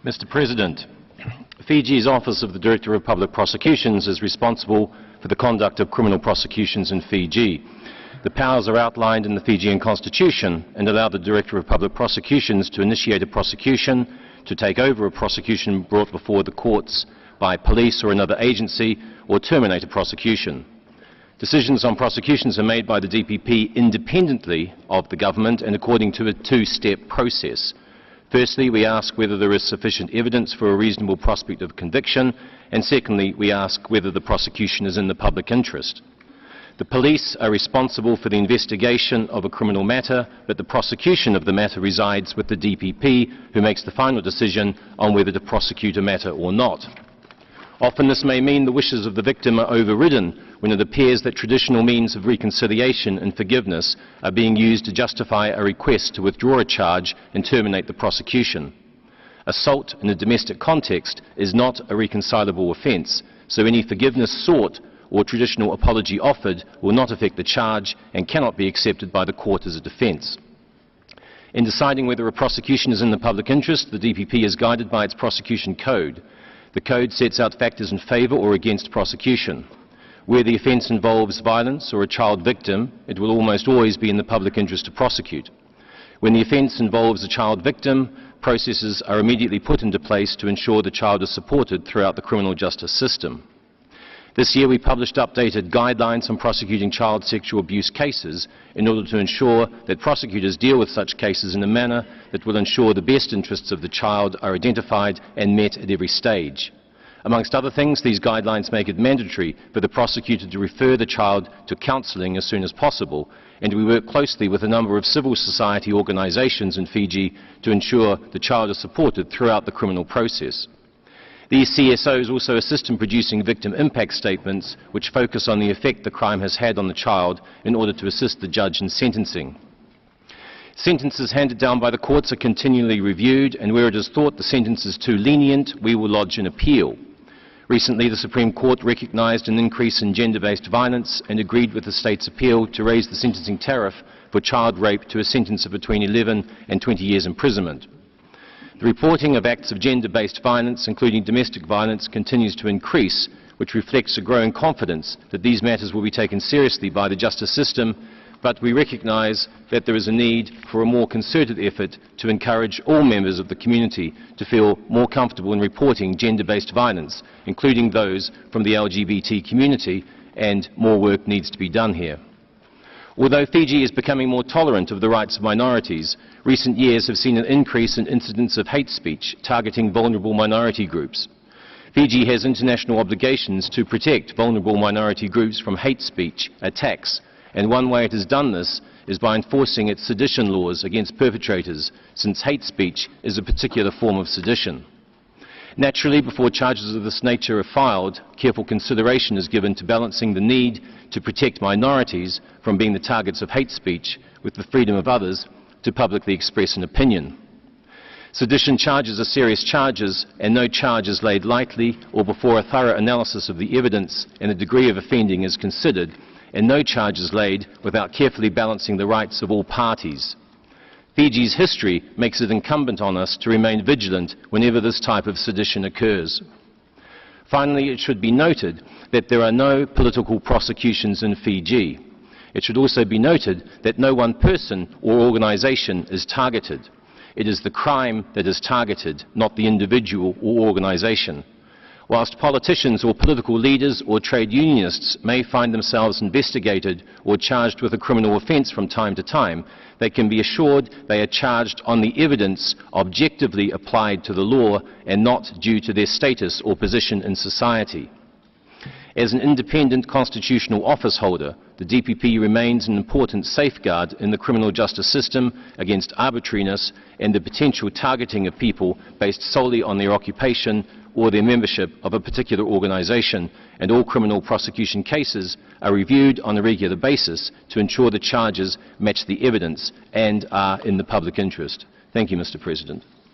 Mr. President, Fiji's Office of the Director of Public Prosecutions is responsible for the conduct of criminal prosecutions in Fiji. The powers are outlined in the Fijian Constitution and allow the Director of Public Prosecutions to initiate a prosecution, to take over a prosecution brought before the courts by police or another agency, or terminate a prosecution. Decisions on prosecutions are made by the DPP independently of the government and according to a two-step process. Firstly, we ask whether there is sufficient evidence for a reasonable prospect of conviction, and secondly, we ask whether the prosecution is in the public interest. The police are responsible for the investigation of a criminal matter, but the prosecution of the matter resides with the DPP, who makes the final decision on whether to prosecute a matter or not. Often this may mean the wishes of the victim are overridden when it appears that traditional means of reconciliation and forgiveness are being used to justify a request to withdraw a charge and terminate the prosecution. Assault in a domestic context is not a reconcilable offence, so any forgiveness sought or traditional apology offered will not affect the charge and cannot be accepted by the court as a defence. In deciding whether a prosecution is in the public interest, the DPP is guided by its prosecution code. The code sets out factors in favour or against prosecution. Where the offence involves violence or a child victim, it will almost always be in the public interest to prosecute. When the offence involves a child victim, processes are immediately put into place to ensure the child is supported throughout the criminal justice system. This year we published updated guidelines on prosecuting child sexual abuse cases in order to ensure that prosecutors deal with such cases in a manner that will ensure the best interests of the child are identified and met at every stage. Amongst other things, these guidelines make it mandatory for the prosecutor to refer the child to counselling as soon as possible, and we work closely with a number of civil society organisations in Fiji to ensure the child is supported throughout the criminal process. These CSOs also assist in producing victim impact statements which focus on the effect the crime has had on the child in order to assist the judge in sentencing. Sentences handed down by the courts are continually reviewed, and where it is thought the sentence is too lenient, we will lodge an appeal. Recently, the Supreme Court recognised an increase in gender-based violence and agreed with the state's appeal to raise the sentencing tariff for child rape to a sentence of between 11 and 20 years imprisonment. The reporting of acts of gender-based violence, including domestic violence, continues to increase, which reflects a growing confidence that these matters will be taken seriously by the justice system, but we recognise that there is a need for a more concerted effort to encourage all members of the community to feel more comfortable in reporting gender-based violence, including those from the LGBT community, and more work needs to be done here. Although Fiji is becoming more tolerant of the rights of minorities, recent years have seen an increase in incidents of hate speech targeting vulnerable minority groups. Fiji has international obligations to protect vulnerable minority groups from hate speech attacks, and one way it has done this is by enforcing its sedition laws against perpetrators, since hate speech is a particular form of sedition. Naturally, before charges of this nature are filed, careful consideration is given to balancing the need to protect minorities from being the targets of hate speech with the freedom of others to publicly express an opinion. Sedition charges are serious charges, and no charge is laid lightly or before a thorough analysis of the evidence and the degree of offending is considered, and no charge is laid without carefully balancing the rights of all parties. Fiji's history makes it incumbent on us to remain vigilant whenever this type of sedition occurs. Finally, it should be noted that there are no political prosecutions in Fiji. It should also be noted that no one person or organisation is targeted. It is the crime that is targeted, not the individual or organisation. Whilst politicians or political leaders or trade unionists may find themselves investigated or charged with a criminal offence from time to time, they can be assured they are charged on the evidence objectively applied to the law and not due to their status or position in society. As an independent constitutional office holder, the DPP remains an important safeguard in the criminal justice system against arbitrariness and the potential targeting of people based solely on their occupation or their membership of a particular organisation, and all criminal prosecution cases are reviewed on a regular basis to ensure the charges match the evidence and are in the public interest. Thank you, Mr. President.